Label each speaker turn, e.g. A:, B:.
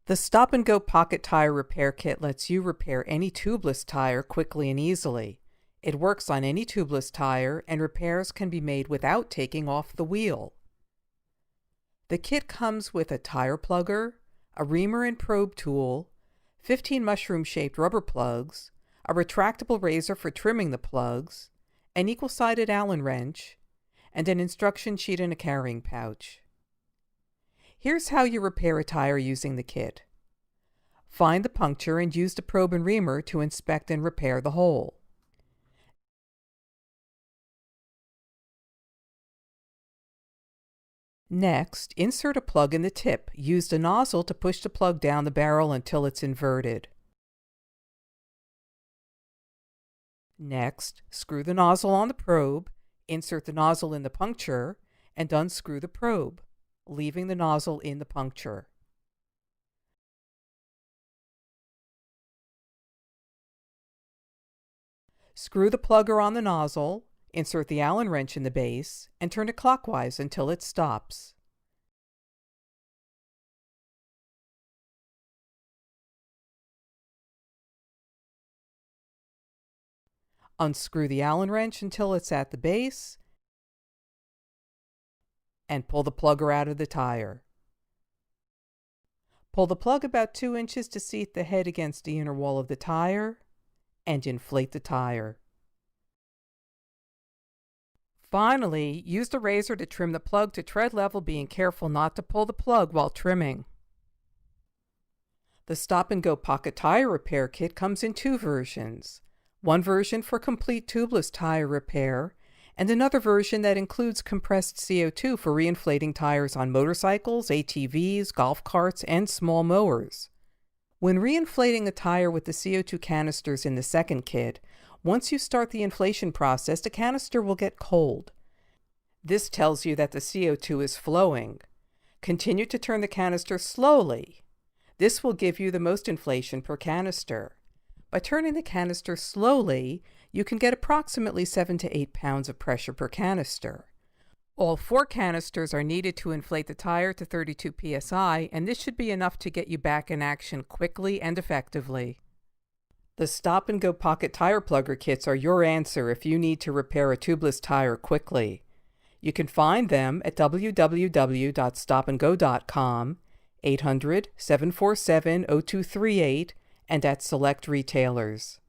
A: The Stop and Go Pocket Tire Repair Kit lets you repair any tubeless tire quickly and easily. It works on any tubeless tire, and repairs can be made without taking off the wheel. The kit comes with a tire plugger, a reamer and probe tool, 15 mushroom-shaped rubber plugs, a retractable razor for trimming the plugs, an equal-sided Allen wrench, and an instruction sheet and a carrying pouch. Here's how you repair a tire using the kit. Find the puncture and use the probe and reamer to inspect and repair the hole. Next, insert a plug in the tip. Use the nozzle to push the plug down the barrel until it's inverted. Next, screw the nozzle on the probe, insert the nozzle in the puncture, and unscrew the probe, leaving the nozzle in the puncture. Screw the plugger on the nozzle, insert the Allen wrench in the base, and turn it clockwise until it stops. Unscrew the Allen wrench until it's at the base, and pull the plugger out of the tire. Pull the plug about 2 inches to seat the head against the inner wall of the tire, and inflate the tire. Finally, use the razor to trim the plug to tread level, being careful not to pull the plug while trimming. The Stop and Go Pocket Tire Repair Kit comes in 2 versions. One version for complete tubeless tire repair, and another version that includes compressed CO2 for reinflating tires on motorcycles, ATVs, golf carts, and small mowers. When reinflating a tire with the CO2 canisters in the second kit, once you start the inflation process, the canister will get cold. This tells you that the CO2 is flowing. Continue to turn the canister slowly. This will give you the most inflation per canister. By turning the canister slowly, you can get approximately 7 to 8 pounds of pressure per canister. All 4 canisters are needed to inflate the tire to 32 psi, and this should be enough to get you back in action quickly and effectively. The Stop and Go Pocket Tire Plugger Kits are your answer if you need to repair a tubeless tire quickly. You can find them at www.stopandgo.com, 800-747-0238, and at select retailers.